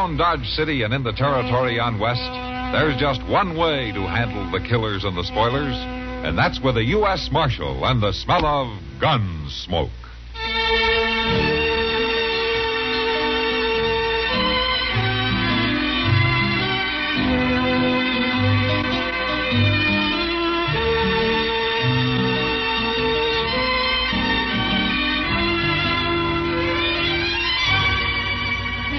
around Dodge City and in the territory on West, there's just one way to handle the killers and the spoilers, and that's with a U.S. Marshal and the smell of gun smoke.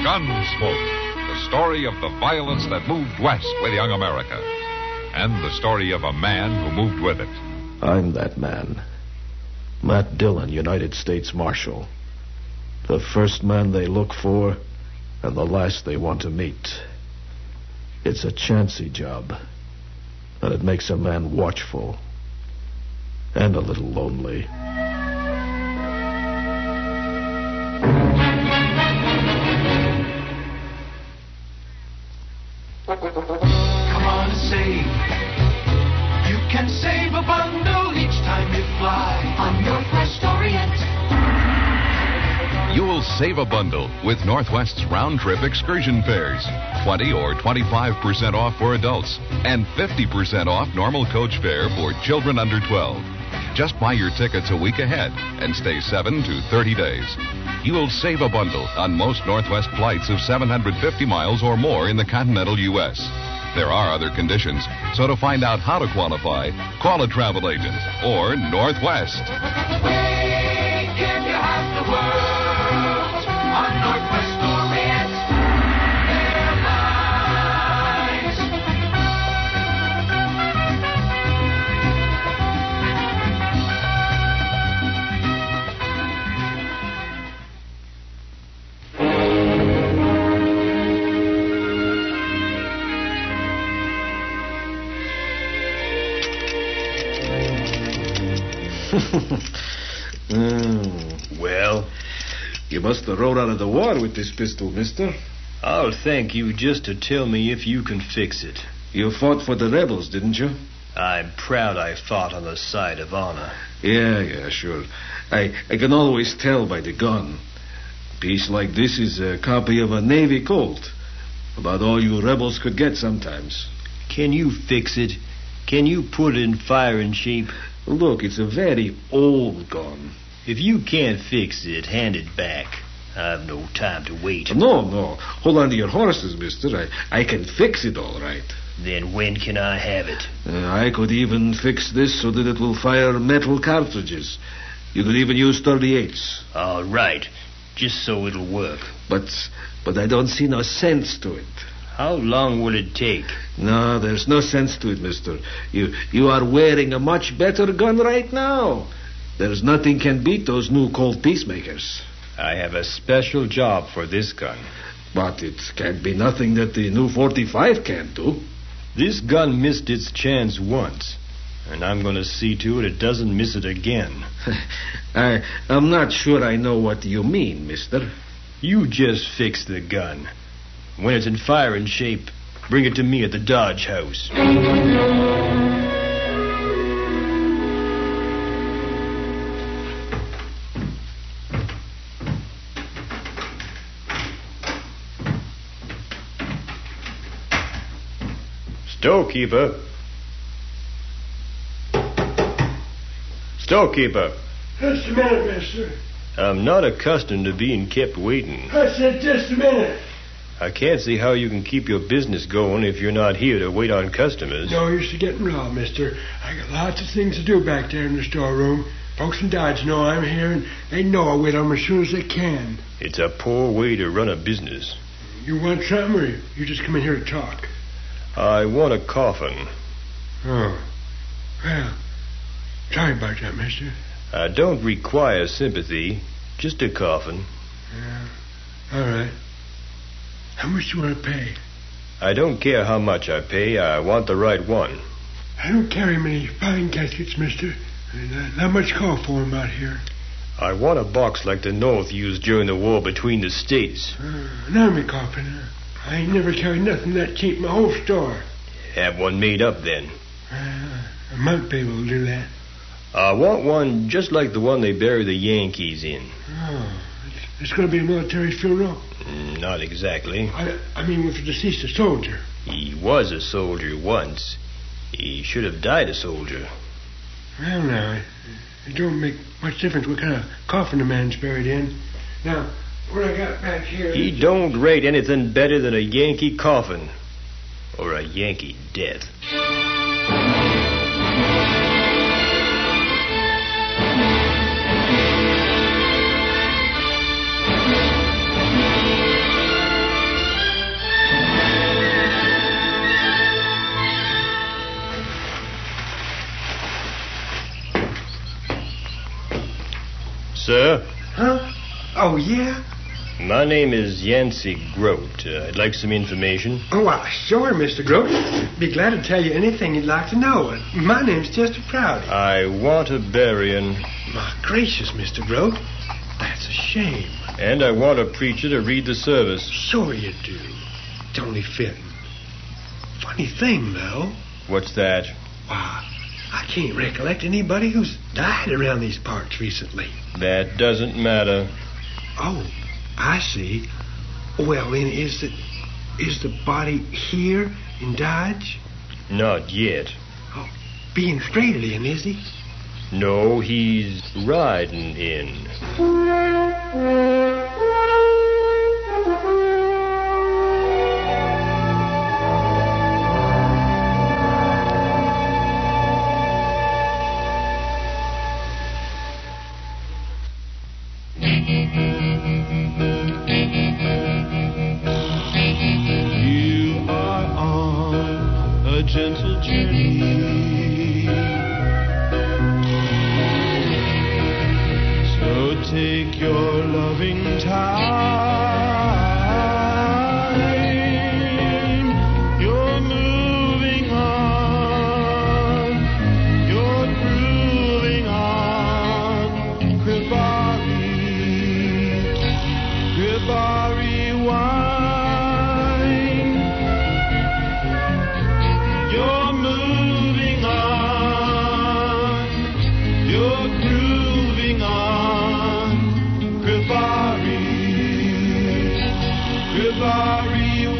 Gunsmoke, the story of the violence that moved west with young America, and the story of a man who moved with it. I'm that man. Matt Dillon, United States Marshal. The first man they look for, and the last they want to meet. It's a chancy job, and it makes a man watchful, and a little lonely. Come on and save. You can save a bundle each time you fly on Northwest Orient. You'll save a bundle with Northwest's round-trip excursion fares. 20 or 25% off for adults and 50% off normal coach fare for children under 12. Just buy your tickets a week ahead and stay 7 to 30 days. You'll save a bundle on most Northwest flights of 750 miles or more in the continental U.S. There are other conditions, so to find out how to qualify, call a travel agent or Northwest. We give you half the world on Northwest Orient Airlines. Well, You must have rode out of the war with this pistol, mister. I'll thank you just to tell me if you can fix it. You fought for the rebels, didn't you? I'm proud I fought on the side of honor. Yeah, sure. I can always tell by the gun. A piece like this is a copy of a Navy Colt. About all you rebels could get sometimes. Can you fix it? Can you put it in firing shape? Look, it's a very old gun. If you can't fix it, hand it back. I've no time to wait. No. Hold on to your horses, mister. I can fix it all right. Then when can I have it? I could even fix this so that it will fire metal cartridges. You could even use 38s. All right. Just so it'll work. But I don't see no sense to it. How long will it take? No, there's no sense to it, mister. You are wearing a much better gun right now. There's nothing can beat those new Colt Peacemakers. I have a special job for this gun. But it can't be nothing that the new 45 can't do. This gun missed its chance once, and I'm going to see to it doesn't miss it again. I'm not sure I know what you mean, mister. You just fix the gun. When it's in firing shape, bring it to me at the Dodge House. Storekeeper. Storekeeper. Just a minute, mister. I'm not accustomed to being kept waiting. I said just a minute. I can't see how you can keep your business going if you're not here to wait on customers. No use to getting raw, mister. I got lots of things to do back there in the storeroom. Folks in Dodge know I'm here, and they know I'll wait on them as soon as they can. It's a poor way to run a business. You want something, or you just come in here to talk? I want a coffin. Oh. Well, sorry about that, mister. I don't require sympathy, just a coffin. Yeah. All right. How much do you want to pay? I don't care how much I pay. I want the right one. I don't carry many fine caskets, mister. Not much call for 'em out here. I want a box like the North used during the war between the states. An army coffin. I ain't never carried nothing that cheap in my whole store. Have one made up, then. I might be able to do that. I want one just like the one they bury the Yankees in. Oh, It's going to be a military funeral? Not exactly. I mean with the deceased soldier. He was a soldier once. He should have died a soldier. Well, now, it don't make much difference what kind of coffin the man's buried in. Now, what I got back here... He don't rate anything better than a Yankee coffin. Or a Yankee death. Sir? Huh? Oh, yeah? My name is Yancey Grote. I'd like some information. Oh, well, sure, Mr. Grote. Be glad to tell you anything you'd like to know. My name's Chester Prouty. I want a burying. My gracious, Mr. Grote. That's a shame. And I want a preacher to read the service. Sure you do. It's only fitting. Funny thing, though. What's that? Why, I can't recollect anybody who's died around these parts recently. That doesn't matter. Oh, I see. Well, then, is the body here in Dodge? Not yet. Oh, being traded in, is he? No, he's riding in. Gentle journey. So take your loving time. You're moving on. You're grooving on. Kribari, Kribari wine. You're moving on, you're grooving on, Kribari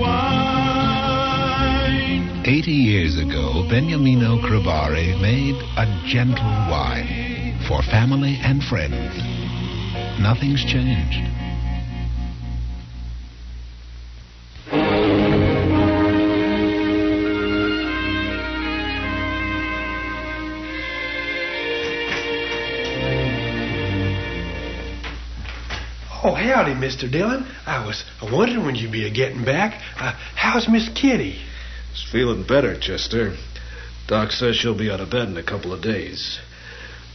wine. 80 years ago, Beniamino Kribari made a gentle wine for family and friends. Nothing's changed. Oh, howdy, Mr. Dillon. I was wondering when you'd be getting back. How's Miss Kitty? She's feeling better, Chester. Doc says she'll be out of bed in a couple of days.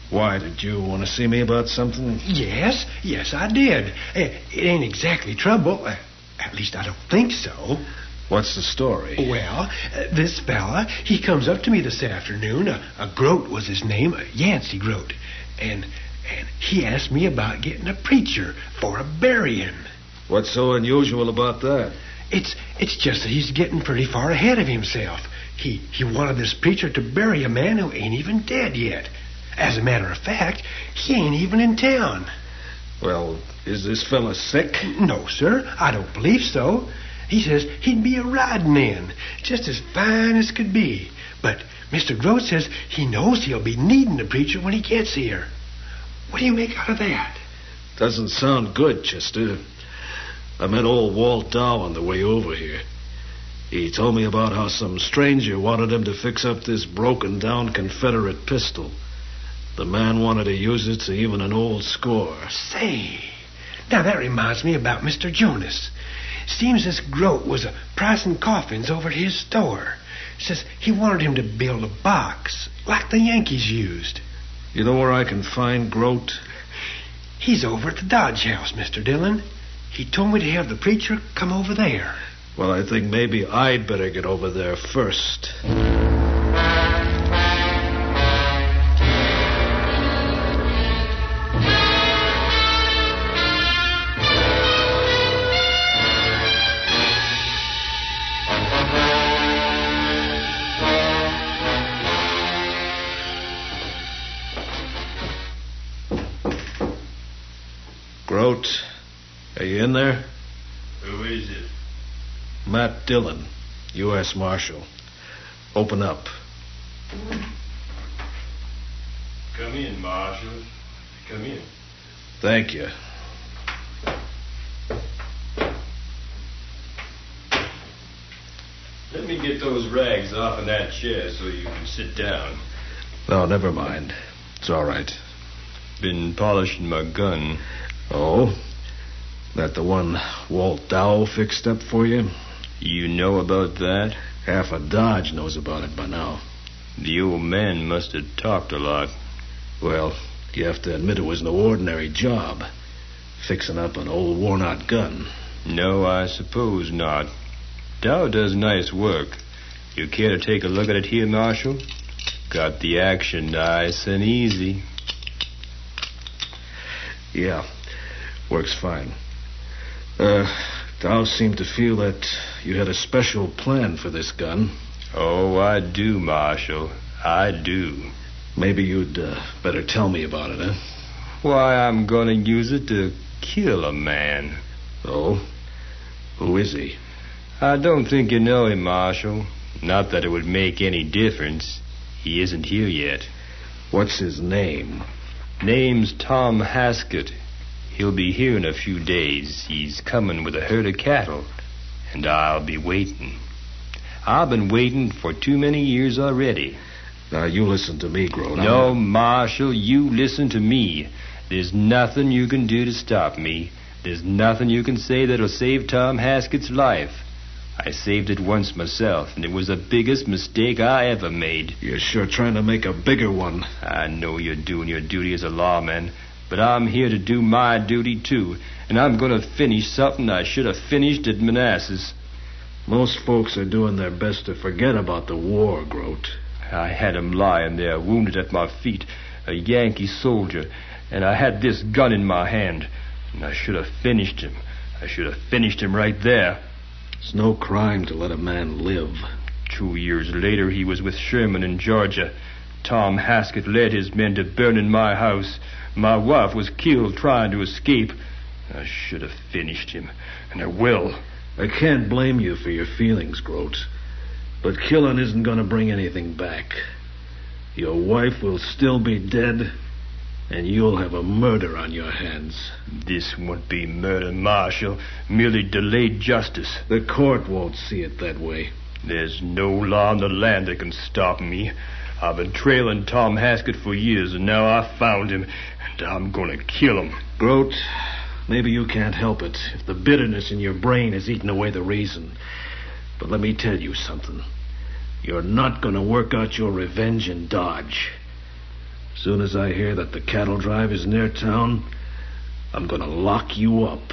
Why, did you want to see me about something? Yes, I did. It ain't exactly trouble. At least I don't think so. What's the story? Well, this fella, he comes up to me this afternoon. A Grote was his name, Yancey Grote. And he asked me about getting a preacher for a burying. What's so unusual about that? It's just that he's getting pretty far ahead of himself. He wanted this preacher to bury a man who ain't even dead yet. As a matter of fact, he ain't even in town. Well, is this fella sick? No, sir, I don't believe so. He says he'd be a riding in, just as fine as could be. But Mr. Grote says he knows he'll be needing a preacher when he gets here. What do you make out of that? Doesn't sound good, Chester. I met old Walt Dow on the way over here. He told me about how some stranger wanted him to fix up this broken-down Confederate pistol. The man wanted to use it to even an old score. Say, now that reminds me about Mr. Jonas. Seems this Grote was pricing coffins over at his store. Says he wanted him to build a box, like the Yankees used. You know where I can find Grote? He's over at the Dodge House, Mr. Dillon. He told me to have the preacher come over there. Well, I think maybe I'd better get over there first. Grote, Are you in there? Who is it? Matt Dillon, U.S. Marshal. Open up. Come in, Marshal. Come in. Thank you. Let me get those rags off in that chair so you can sit down. No, never mind. It's all right. Been polishing my gun. Oh? That the one Walt Dow fixed up for you? You know about that? Half of Dodge knows about it by now. The old man must have talked a lot. Well, you have to admit it was no ordinary job. Fixing up an old worn-out gun. No, I suppose not. Dow does nice work. You care to take a look at it here, Marshal? Got the action nice and easy. Yeah, works fine. Dow seemed to feel that you had a special plan for this gun. Oh, I do, Marshal. I do. Maybe you'd better tell me about it, huh? Why, I'm gonna use it to kill a man. Oh? Who is he? I don't think you know him, Marshal. Not that it would make any difference. He isn't here yet. What's his name? Name's Tom Haskett. He'll be here in a few days. He's coming with a herd of cattle. And I'll be waiting. I've been waiting for too many years already. Now, you listen to me, Grote. No, Marshal, you listen to me. There's nothing you can do to stop me. There's nothing you can say that'll save Tom Haskett's life. I saved it once myself, and it was the biggest mistake I ever made. You're sure trying to make a bigger one. I know you're doing your duty as a lawman, but I'm here to do my duty, too, and I'm going to finish something I should have finished at Manassas. Most folks are doing their best to forget about the war, Grote. I had him lying there, wounded at my feet, a Yankee soldier, and I had this gun in my hand, and I should have finished him. I should have finished him right there. It's no crime to let a man live. 2 years later, he was with Sherman in Georgia. Tom Haskett led his men to burning my house. My wife was killed trying to escape. I should have finished him, and I will. I can't blame you for your feelings, Grote. But killing isn't going to bring anything back. Your wife will still be dead, and you'll have a murder on your hands. This won't be murder, Marshal. Merely delayed justice. The court won't see it that way. There's no law in the land that can stop me. I've been trailing Tom Haskett for years, and now I've found him, and I'm going to kill him. Grote, maybe you can't help it if the bitterness in your brain has eaten away the reason. But let me tell you something. You're not going to work out your revenge in Dodge. Soon as I hear that the cattle drive is near town, I'm going to lock you up.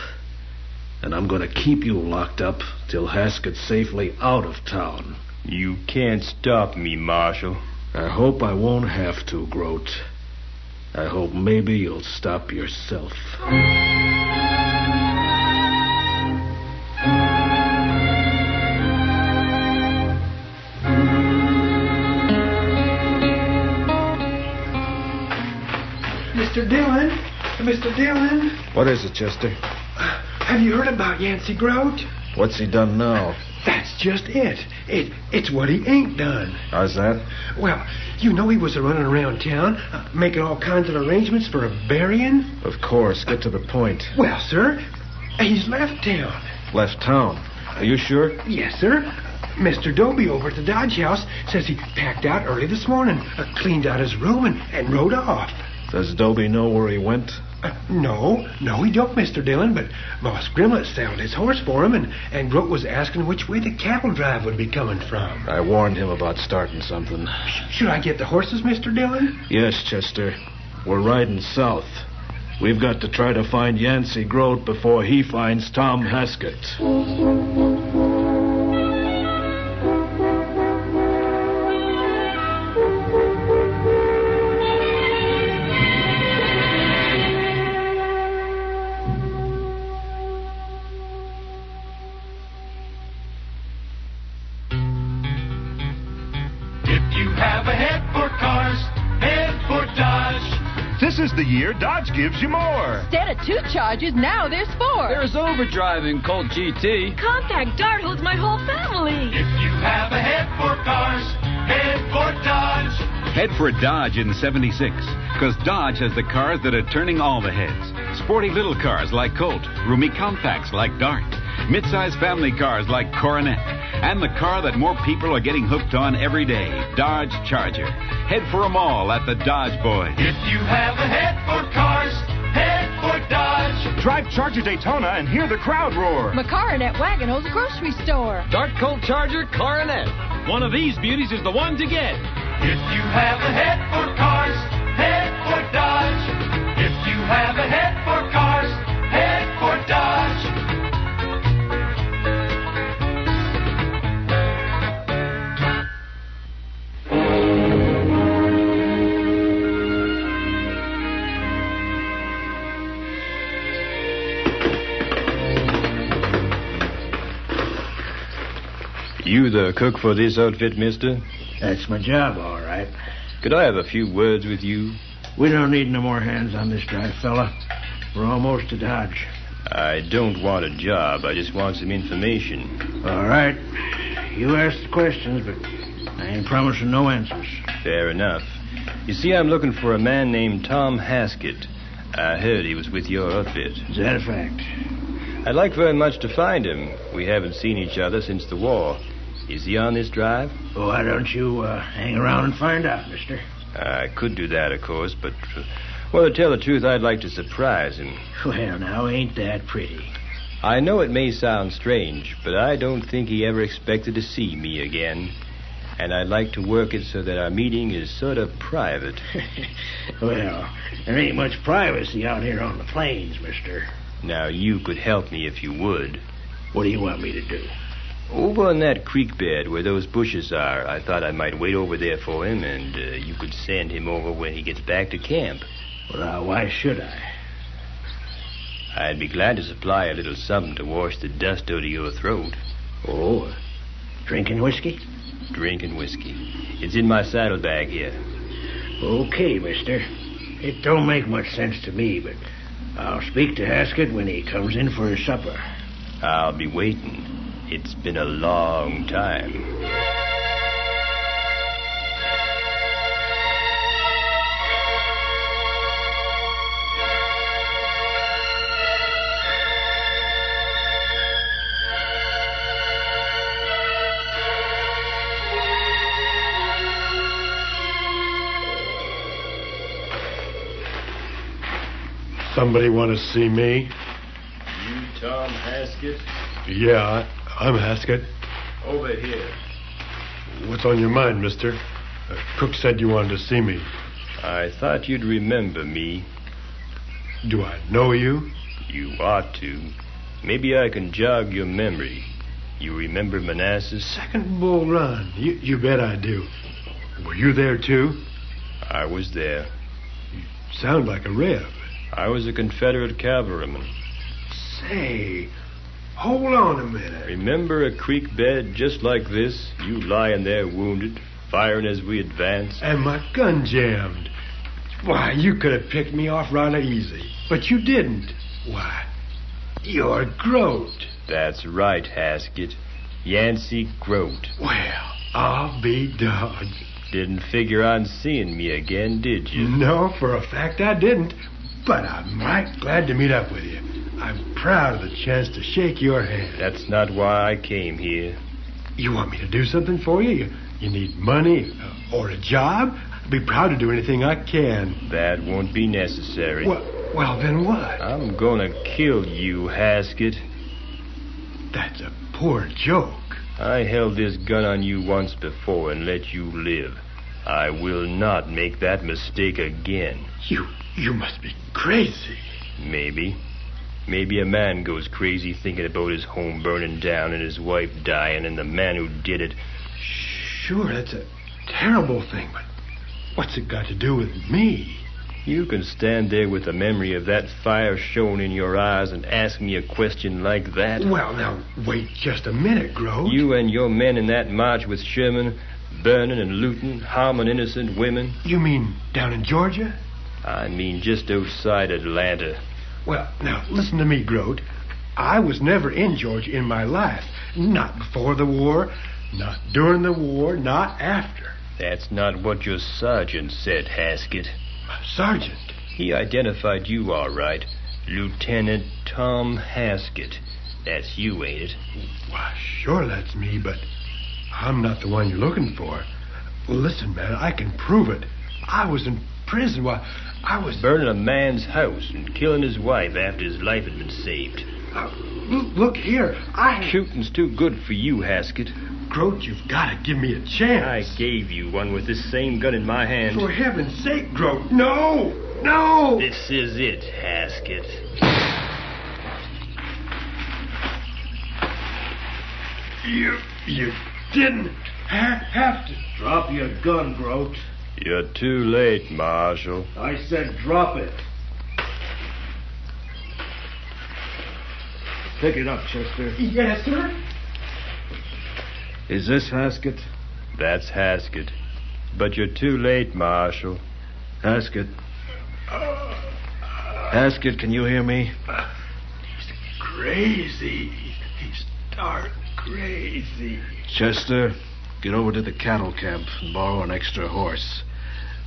And I'm going to keep you locked up till Haskett's safely out of town. You can't stop me, Marshal. I hope I won't have to, Grote. I hope maybe you'll stop yourself. Mr. Dillon? Mr. Dillon? What is it, Chester? Have you heard about Yancey Grote? What's he done now? That's just it. It's what he ain't done. How's that? Well, you know he was running around town, making all kinds of arrangements for a burying. Of course. Get to the point. Well, sir, he's left town. Left town. Are you sure? Yes, sir. Mr. Doby over at the Dodge House says he packed out early this morning, cleaned out his room, and rode off. Does Doby know where he went? No, he don't, Mr. Dillon, but Boss Grimlett saddled his horse for him, and Grote was asking which way the cattle drive would be coming from. I warned him about starting something. Should I get the horses, Mr. Dillon? Yes, Chester. We're riding south. We've got to try to find Yancey Grote before he finds Tom Haskett. If you have a head for cars, head for Dodge. This is the year Dodge gives you more. Instead of 2 charges, now there's 4. There's overdrive in Colt GT. Compact Dart holds my whole family. If you have a head for cars, head for Dodge. Head for Dodge in 76, because Dodge has the cars that are turning all the heads. Sporty little cars like Colt, roomy compacts like Dart, mid-size family cars like Coronet, and the car that more people are getting hooked on every day, Dodge Charger. Head for them all at the Dodge Boys. If you have a head for cars, head for Dodge. Drive Charger Daytona and hear the crowd roar. My Coronet wagon holds a grocery store. Dart Colt Charger Coronet. One of these beauties is the one to get. If you have a head for cars, head for Dodge. If you have a head for cars, head for Dodge. You the cook for this outfit, mister? That's my job, all right. Could I have a few words with you? We don't need no more hands on this drive, fella. We're almost to Dodge. I don't want a job. I just want some information. All right. You ask the questions, but I ain't promising no answers. Fair enough. You see, I'm looking for a man named Tom Haskett. I heard he was with your outfit. Is that a fact? I'd like very much to find him. We haven't seen each other since the war. Is he on this drive? Why don't you hang around and find out, mister? I could do that, of course, but, well, to tell the truth, I'd like to surprise him. Well, now, ain't that pretty? I know it may sound strange, but I don't think he ever expected to see me again. And I'd like to work it so that our meeting is sort of private. Well, there ain't much privacy out here on the plains, mister. Now, you could help me if you would. What do you want me to do? Over on that creek bed where those bushes are, I thought I might wait over there for him, and you could send him over when he gets back to camp. Well, why should I? I'd be glad to supply a little something to wash the dust out of your throat. Oh, drinking whiskey? Drinking whiskey. It's in my saddlebag here. Okay, mister. It don't make much sense to me, but I'll speak to Haskett when he comes in for his supper. I'll be waiting. It's been a long time. Somebody want to see me? You, Tom Haskett? Yeah, I'm Haskett. Over here. What's on your mind, mister? Cook said you wanted to see me. I thought you'd remember me. Do I know you? You ought to. Maybe I can jog your memory. You remember Manassas? Second Bull Run. You bet I do. Were you there, too? I was there. You sound like a Reb. I was a Confederate cavalryman. Say, hold on a minute. Remember a creek bed just like this? You lying there wounded, firing as we advanced. And my gun jammed. Why, you could have picked me off rather easy. But you didn't. Why, you're Grote. That's right, Haskett. Yancey Grote. Well, I'll be dogged. Didn't figure on seeing me again, did you? No, for a fact I didn't. But I'm right glad to meet up with you. I'm proud of the chance to shake your hand. That's not why I came here. You want me to do something for you? You need money or a job? I'd be proud to do anything I can. That won't be necessary. Well, then what? I'm gonna kill you, Haskett. That's a poor joke. I held this gun on you once before and let you live. I will not make that mistake again. You must be crazy. Maybe. Maybe a man goes crazy thinking about his home burning down and his wife dying and the man who did it. Sure, that's a terrible thing, but what's it got to do with me? You can stand there with the memory of that fire shone in your eyes and ask me a question like that? Well, now, wait just a minute, Grote. You and your men in that march with Sherman, burning and looting, harming innocent women. You mean down in Georgia? I mean just outside Atlanta. Well, now, listen to me, Grote. I was never in Georgia in my life. Not before the war, not during the war, not after. That's not what your sergeant said, Haskett. Sergeant? He identified you all right. Lieutenant Tom Haskett. That's you, ain't it? Why, sure that's me, but I'm not the one you're looking for. Listen, man, I can prove it. I was in prison. Why, I was... burning a man's house and killing his wife after his life had been saved. Look here, Shooting's too good for you, Haskett. Grote, you've got to give me a chance. I gave you one with this same gun in my hand. For heaven's sake, Grote, no! No! This is it, Haskett. You didn't have to... Drop your gun, Grote. You're too late, Marshal. I said drop it. Pick it up, Chester. Yes, sir? Is this Haskett? That's Haskett. But you're too late, Marshal. Haskett. Haskett, can you hear me? He's crazy. He's stark crazy. Chester, get over to the cattle camp and borrow an extra horse.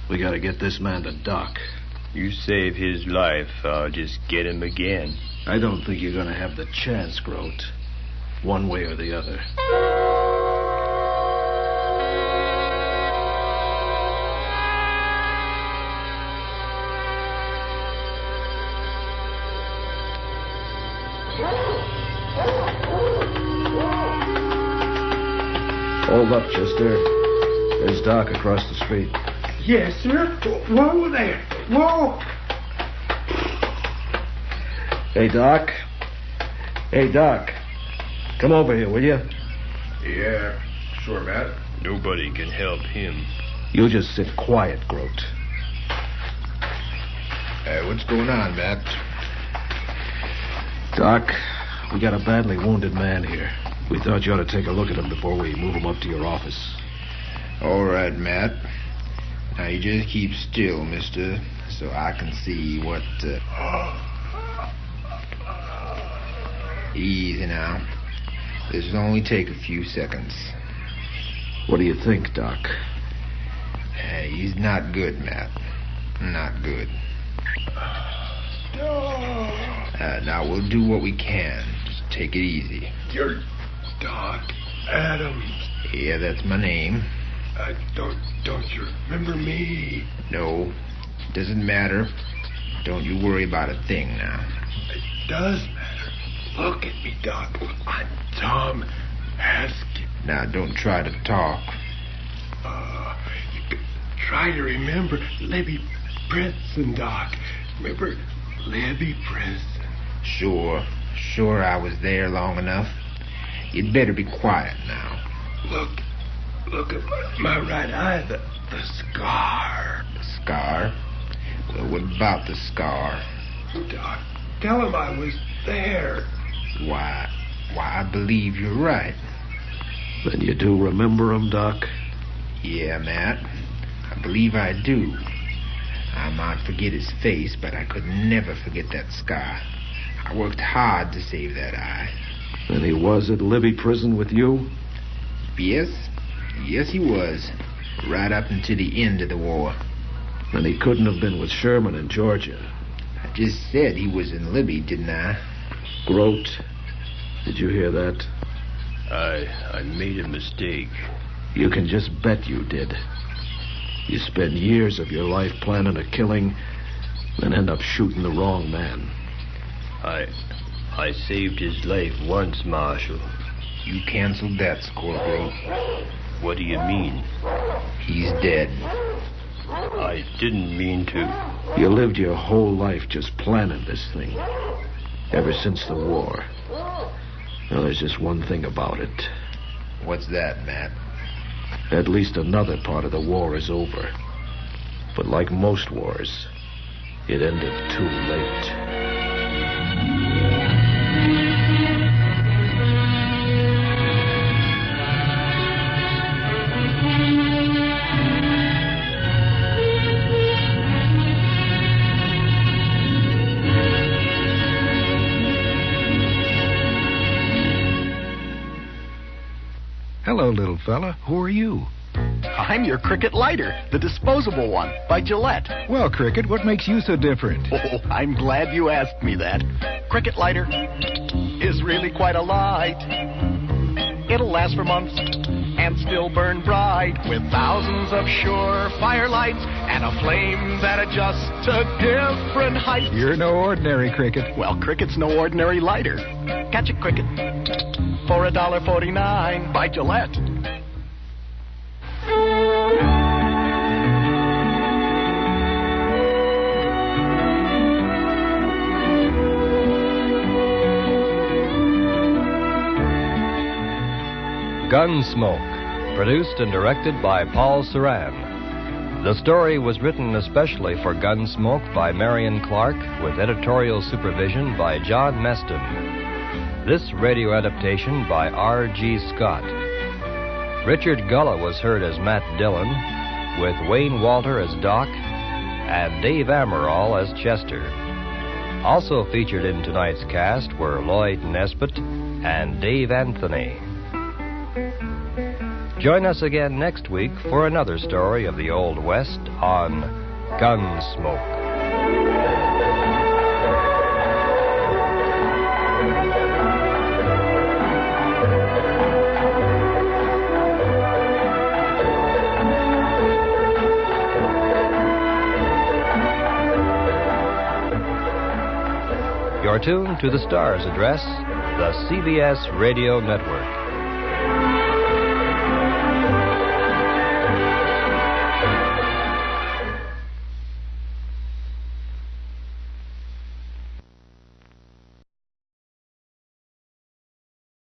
We gotta get this man to Doc. You save his life, I'll just get him again. I don't think you're gonna have the chance, Grote. One way or the other. Hold up, Chester. There's Doc across the street. Yes, sir. Whoa there. Whoa. Hey, Doc. Hey, Doc. Come over here, will you? Yeah, sure, Matt. Nobody can help him. You just sit quiet, Grote. What's going on, Matt? Doc, we got a badly wounded man here. We thought you ought to take a look at him before we move him up to your office. All right, Matt. Now, you just keep still, mister, so I can see what... Easy now. This'll only take a few seconds. What do you think, Doc? He's not good, Matt. Not good. Now, we'll do what we can. Just take it easy. You're Doc Adams. Yeah, that's my name. Don't you remember me? No, doesn't matter. Don't you worry about a thing now. It does matter. Look at me, Doc. I'm Tom Haskett. Now, don't try to talk. You could try to remember Libby Princeton, Doc. Remember Libby Princeton? Sure I was there long enough. You'd better be quiet now. Look at my right eye, the scar. The scar? Well, what about the scar? Doc, tell him I was there. Why, I believe you're right. Then you do remember him, Doc? Yeah, Matt. I believe I do. I might forget his face, but I could never forget that scar. I worked hard to save that eye. And he was at Libby Prison with you? Yes, he was. Right up until the end of the war. And he couldn't have been with Sherman in Georgia. I just said he was in Libby, didn't I? Grote, did you hear that? I made a mistake. You can just bet you did. You spend years of your life planning a killing, then end up shooting the wrong man. I saved his life once, Marshal. You canceled that score, Grote. What do you mean? He's dead. I didn't mean to. You lived your whole life just planning this thing. Ever since the war. Now, there's just one thing about it. What's that, Matt? At least another part of the war is over. But like most wars, it ended too late. fella. Who are you? I'm your Cricket lighter, the disposable one, by Gillette. Well, Cricket, what makes you so different? Oh, I'm glad you asked me that. Cricket lighter is really quite a light. It'll last for months and still burn bright with thousands of sure fire lights and a flame that adjusts to different heights. You're no ordinary Cricket. Well, Cricket's no ordinary lighter. Catch a Cricket for $1.49 by Gillette. Gunsmoke, produced and directed by Paul Ceran. The story was written especially for Gunsmoke by Marion Clark, with editorial supervision by John Meston. This radio adaptation by R.G. Scott. Richard Gullah was heard as Matt Dillon, with Wayne Walter as Doc, and Dave Amaral as Chester. Also featured in tonight's cast were Lloyd Nesbitt and Dave Anthony. Join us again next week for another story of the Old West on Gunsmoke. You're tuned to the Stars address, the CBS Radio Network.